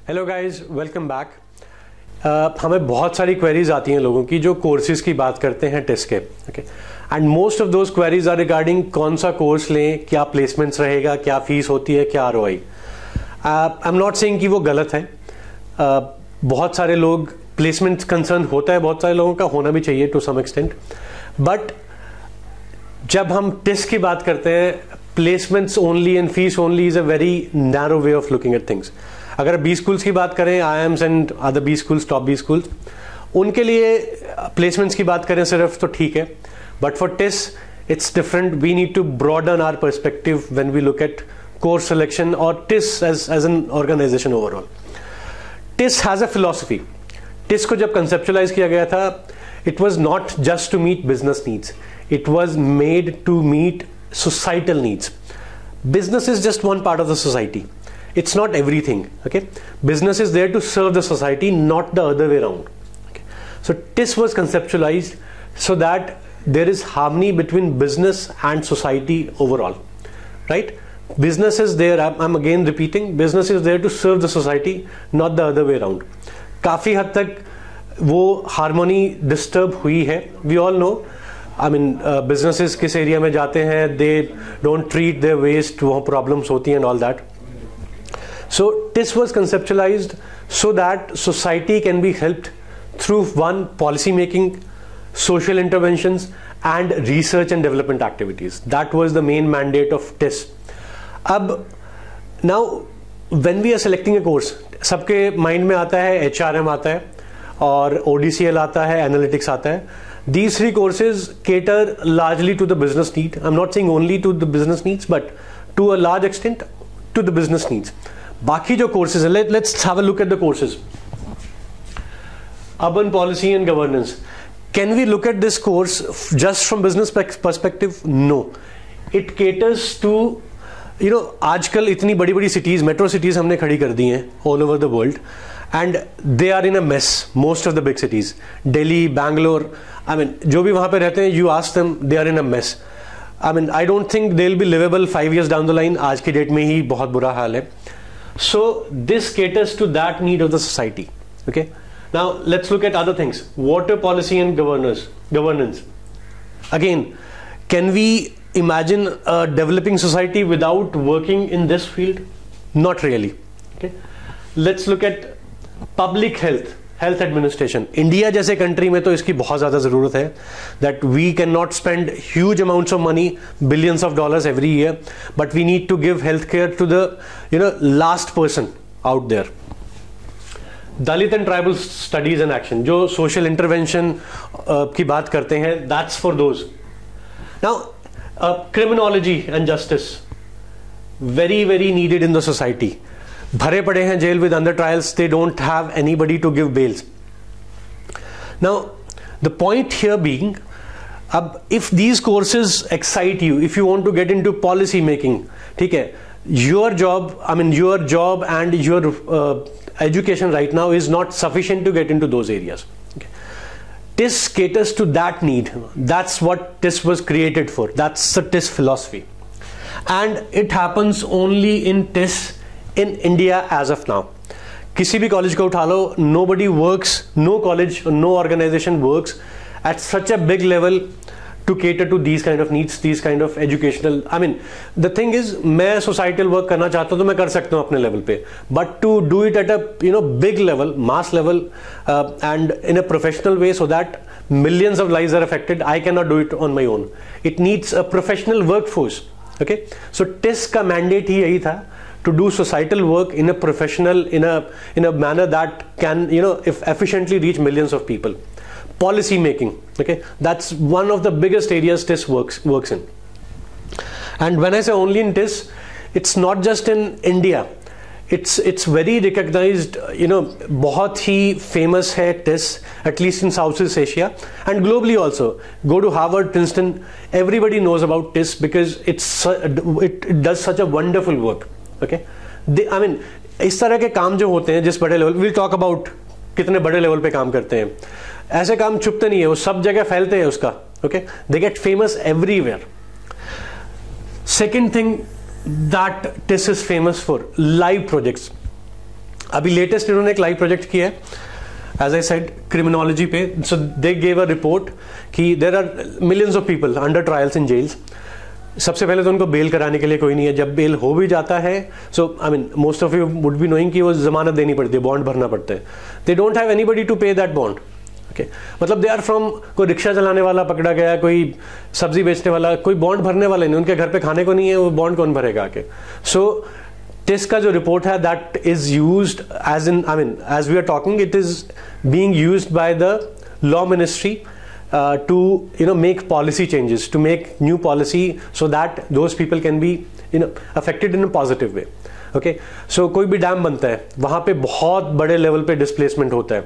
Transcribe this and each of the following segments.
Hello guys, welcome back. हमें बहुत सारी क्वेरीज आती हैं लोगों की जो कोर्सेज की बात करते हैं टेस्ट के, okay. And most of those queries are regarding कौन सा कोर्स लें, क्या प्लेसमेंट्स रहेगा, क्या फीस होती है, क्या ROI. I am not saying कि वो गलत है। बहुत सारे लोग प्लेसमेंट कंसर्न होता है, बहुत सारे लोगों का होना भी चाहिए टू सम एक्सटेंट। बट जब हम टेस्ट की बात करते हैं, placements only and fees only is a very narrow way of looking at things. अगर बी स्कूल्स की बात करें, IIMs and other B schools, top B schools, उनके लिए प्लेसमेंट्स की बात करें सिर्फ तो ठीक है, but for TISS it's different. We need to broaden our perspective when we look at course selection और TISS as an organisation overall. TISS has a philosophy. TISS को जब कंसेप्चुलाइज किया गया था, it was not just to meet business needs, it was made to meet societal needs. Business is just one part of the society. It's not everything, okay? Business is there to serve the society, not the other way around. Okay? So TIS was conceptualized so that there is harmony between business and society overall, right? Business is there, I'm again repeating, business is there to serve the society, not the other way around. काफ़ी हद तक वो harmony disturb हुई है. We all know, I mean, businesses किस area में जाते हैं, they don't treat their waste, वहाँ problems होती हैं and all that. So TIS was conceptualized so that society can be helped through one, policy making, social interventions and research and development activities. That was the main mandate of TIS. अब now when we are selecting a course, सबके mind में आता है HRM आता है और ODCL आता है, एनालिटिक्स आता है. These three courses cater largely to the business need. I'm not saying only to the business needs, but to a large extent to the business needs. बाकी जो courses हैं, let's have a look at the courses. Urban policy and governance. Can we look at this course just from business perspective? No. It caters to, you know, आजकल इतनी बड़ी बड़ी cities, metro cities हमने खड़ी कर दी हैं all over the world. And they are in a mess, most of the big cities. Delhi, Bangalore, I mean, जो भी वहाँ पे रहते हैं, you ask them, they are in a mess. I mean, I don't think they'll be livable 5 years down the line. आज की date में ही बहुत बुरा हाल है. So this caters to that need of the society. Okay. Now let's look at other things. Water policy and governance. Again, can we imagine a developing society without working in this field? Not really. Okay. Let's look at public health administration. India जैसे country में तो इसकी बहुत ज़्यादा ज़रूरत है. That we can not spend huge amounts of money, billions of dollars every year, but we need to give health care to the last person out there. Dalit and tribal studies and action, जो social intervention की बात करते हैं, that's for those. Now criminology and justice, very very needed in the society. भरे पड़े हैं jail with under trials, they don't have anybody to give bails. Now the point here being, if these courses excite you, if you want to get into policy making, ठीक है, your job and your education right now is not sufficient to get into those areas. Okay. TIS caters to that need. That's what TIS was created for. That's the TIS philosophy, and it happens only in TIS in India as of now. किसी भी college को उठा लो, nobody works, no college, no organization works at such a big level to cater to these kind of needs, these kind of educational. I mean, the thing is, मैं societal work करना चाहता हूँ तो मैं कर सकता हूँ अपने level पे, but to do it at a big level, mass level, and in a professional way so that millions of lives are affected, I cannot do it on my own. It needs a professional workforce. Okay, so TIS का mandate ही यही था, to do societal work in a professional, in a manner that can, if efficiently reach millions of people. Policy making, okay, that's one of the biggest areas TIS works in. And when I say only in TIS, it's not just in India. It's very recognized, बहुत ही famous है TIS, at least in Southeast Asia and globally also. Go to Harvard, Princeton, everybody knows about TIS because it does such a wonderful work. Okay, I mean, इस तरह के काम जो होते हैं जिस बड़े लेवल, we'll talk about कितने बड़े लेवल पे काम करते हैं. ऐसे काम छुपते नहीं है, वो सब जगह फैलते हैं उसका. Okay, they get famous everywhere. Second thing that TIS is famous for, live projects. अभी लेटेस्ट इन्होंने एक लाइव प्रोजेक्ट किया है, एज आई सेड, क्रिमिनोलॉजी पे. सो दे गेव अ रिपोर्ट कि there are millions of people under trials in jails. सबसे पहले तो उनको बेल कराने के लिए कोई नहीं है. जब बेल हो भी जाता है, so I mean most of you would be knowing कि वो जमानत देनी पड़ती है, बॉन्ड भरना पड़ता है. They don't have anybody to pay that bond. Okay, मतलब दे आर फ्रॉम, कोई रिक्शा चलाने वाला पकड़ा गया, कोई सब्जी बेचने वाला, कोई बॉन्ड भरने वाला नहीं, उनके घर पे खाने को नहीं है, वो बॉन्ड कौन भरेगा आके. सो टिस का जो रिपोर्ट है, that is used as in, I mean as we are talking, it is being used by the law ministry to make policy changes, to make new policy so that those people can be affected in a positive way. Okay, so कोई भी dam बनता है, वहां पे बहुत बड़े level पे displacement होता है,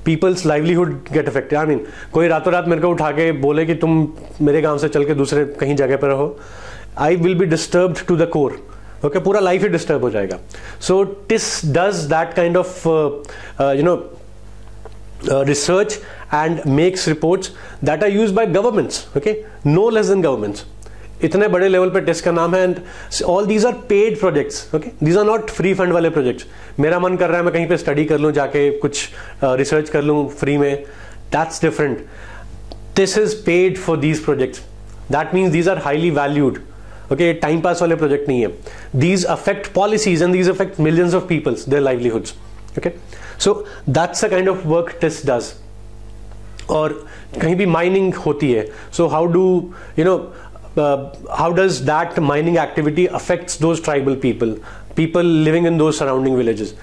people's livelihood get affected. I mean कोई रातों रात मेरे को उठा के बोले कि तुम मेरे गांव से चल के दूसरे कहीं जगह पर रहो, I will be disturbed to the core. Okay, पूरा लाइफ ही डिस्टर्ब हो जाएगा. So TISS does that kind of research and makes reports that are used by governments, okay, no less than governments. इतने बड़े लेवल पे test का नाम है, and all these are paid projects, okay, these are not free fund वाले projects. मेरा मन कर रहा है मैं कहीं पे स्टडी कर लूँ, जाके कुछ रिसर्च कर लूँ फ्री में, that's different. This is paid for these projects. That means these are highly valued. Okay, time pass वाले प्रोजेक्ट नहीं है. These affect policies and these affect millions of people's, their livelihoods. Okay, so that's the kind of work TIS does. और कहीं भी mining होती है, so how do how does that mining activity affects those tribal people living in those surrounding villages?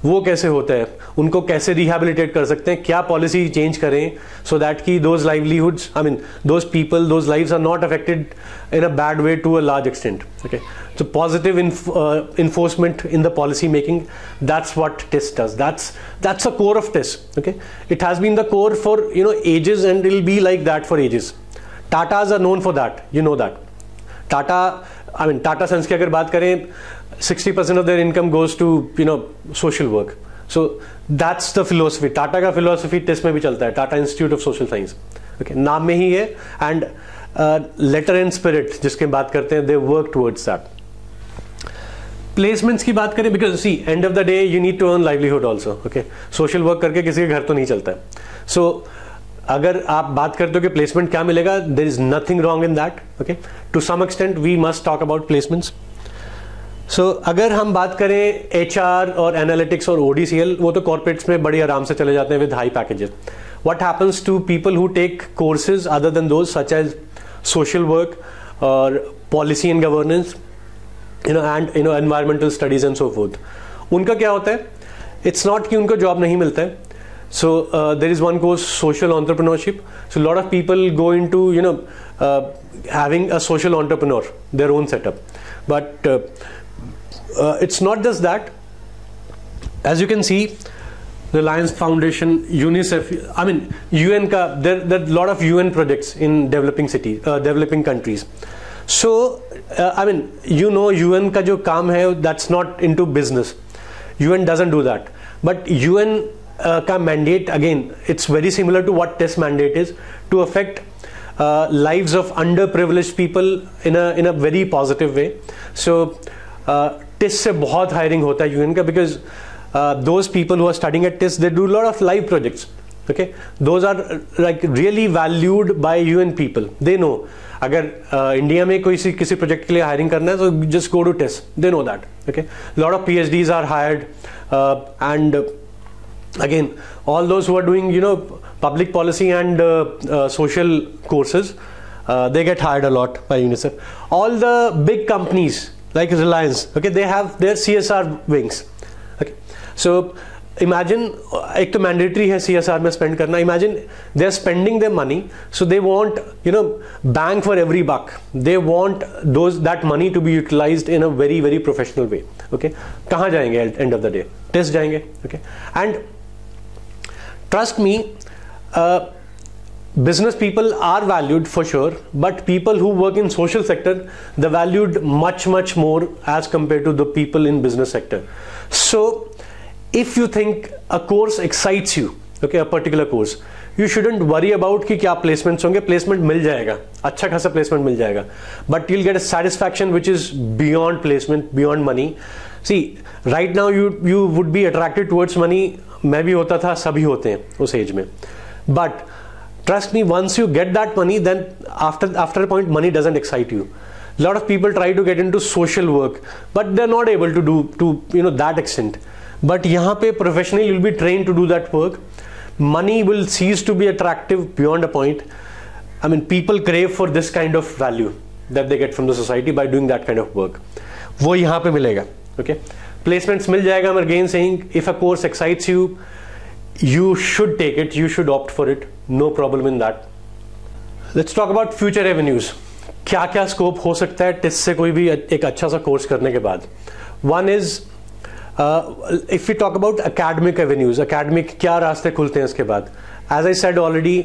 वो कैसे होता है, उनको कैसे रिहेबिलिटेट कर सकते हैं, क्या पॉलिसी चेंज करें सो दैट कि those livelihoods, I mean those people, those lives are not affected in a bad way to a large extent. Okay, so positive enforcement in the policy making, that's what TIS does. That's a core of TIS. Okay, it has been the core for ages, and it will be like that for ages. Tatas are known for that, you know that. Tata Sons की अगर बात करें, 60% of their income goes to social work. So that's the philosophy. Tata का philosophy TIS में भी चलता है, Tata Institute of Social Science. Okay, नाम में ही है, and letter and spirit जिसके बात करते हैं, they work towards that. Placements की बात करें, because see end of the day you need to earn livelihood also. Okay, social work करके किसी के घर तो नहीं चलता है. सो अगर आप बात करते हो कि प्लेसमेंट क्या मिलेगा, there is nothing wrong in that. Okay, to some extent we must talk about placements. So अगर हम बात करें HR और एनालिटिक्स और ODCL, वो तो कॉर्पोरेट्स में बड़ी आराम से चले जाते हैं with high packages. What happens to people who take courses other than those such as social work और policy and governance, and environmental studies and so forth, उनका क्या होता है, it's not कि उनको जॉब नहीं मिलता है. So there is one course, social entrepreneurship. So a lot of people go into having a social entrepreneur, their own setup. But it's not just that. As you can see, Reliance Foundation, UNICEF, I mean UN का, there are a lot of UN projects in developing cities, developing countries. So I mean UN का जो काम है, that's not into business. UN doesn't do that. But UN का mandate, again, it's very similar to what TIS mandate is, to affect lives of underprivileged people in a very positive way. So TIS से बहुत hiring होता है UN का, because those people who are studying at TIS, they do a lot of live projects. Okay, those are like really valued by UN people. They know अगर India में किसी project के लिए हायरिंग करना है, तो just go to TISS, they know that. Okay, lot of PhDs are hired, and again all those who are doing public policy and social courses, they get hired a lot by UNICEF. All the big companies like Reliance, okay, they have their CSR wings. Okay, so imagine, एक तो mandatory है CSR में spend करना. Imagine they are spending their money, so they want bang for every buck. They want that money to be utilised in a very very professional way. Okay, कहाँ जाएंगे end of the day? TISS जाएंगे. Okay, and trust me, business people are valued for sure, but people who work in social sector, they're valued much more as compared to the people in business sector. So if you think a course excites you, okay, a particular course, you shouldn't worry about कि क्या placements होंगे. placement मिल जाएगा, अच्छा खासा placement मिल जाएगा, but you'll get a satisfaction which is beyond placement, beyond money. See right now you would be attracted towards money, मैं भी होता था, सभी होते हैं उस एज में, but trust me, once you get that money, then after a point money doesn't excite you. A lot of people try to get into social work, but they're not able to do to that extent. But यहाँ पे professionally you'll be trained to do that work. Money will cease to be attractive beyond a point. I mean, people crave for this kind of value that they get from the society by doing that kind of work. वो यहाँ पे मिलेगा. Okay, placements मिल जाएगा. I'm again saying, if a course excites you, you should take it, you should opt for it, no problem in that. Let's talk about future avenues. क्या क्या scope हो सकता है टिस से कोई भी एक अच्छा सा कोर्स करने के बाद. One is if we talk about academic avenues, academic क्या रास्ते खुलते हैं इसके बाद. As I said already,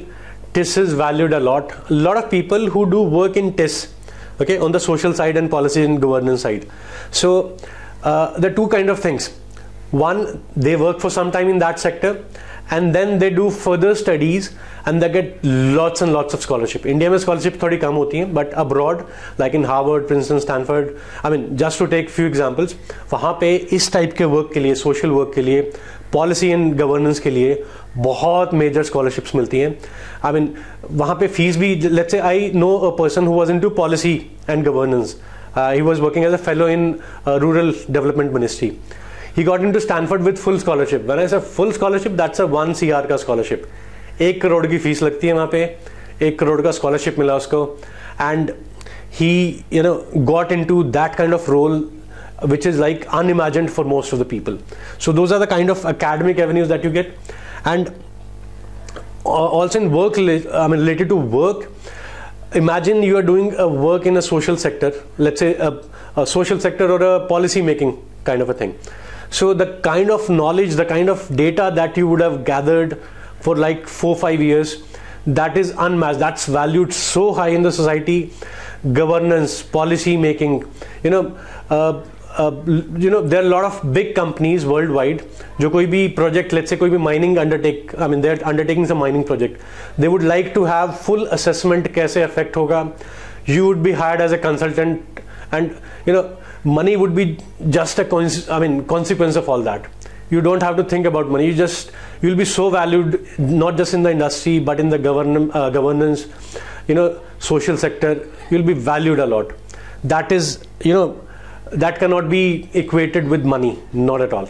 TIS is valued a lot. A lot of people who do work in TIS, okay, on the social side and policy and governance side. So there are two kind of things. One, they work for some time in that sector, and then they do further studies and they get lots and lots of scholarship. India में scholarship थोड़ी कम होती हैं, but abroad, like in Harvard, Princeton, Stanford, I mean, just to take few examples, वहाँ पे इस type के work के लिए, social work के लिए, policy and governance के लिए बहुत major scholarships मिलती हैं. I mean, वहाँ पे fees भी, let's say I know a person who was into policy and governance. He was working as a fellow in Rural Development Ministry. He got into Stanford with full scholarship. When I say full scholarship, that's a 1 CR का scholarship. 1 crore की fees लगती है वहाँ पे, 1 करोड़ का scholarship मिला उसको, and he got into that kind of role which is like unimagined for most of the people. So those are the kind of academic avenues that you get. And also in work, I mean related to work, imagine you are doing a work in a social sector, let's say a social sector or a policy making kind of a thing. So the kind of knowledge, the kind of data that you would have gathered for like 4-5 years, that is unmatched. That's valued so high in the society. Governance, policy making, there are a lot of big companies worldwide जो कोई भी project, let's say कोई भी mining they're undertaking some mining project. They would like to have full assessment कैसे affect होगा. You would be hired as a consultant, and money would be just a consequence of all that. You don't have to think about money. You'll be so valued, not just in the industry, but in the governance, social sector. You'll be valued a lot. That is, that cannot be equated with money, not at all.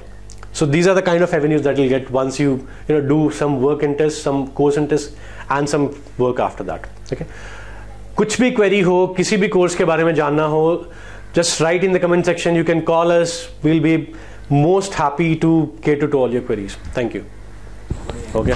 So these are the kind of avenues that you'll get once you do some work in TIS, some course in TIS, and some work after that. Okay. कुछ भी query हो, किसी भी course के बारे में जानना हो, just write in the comment section. You can call us. We'll be most happy to cater to all your queries. Thank you. Okay.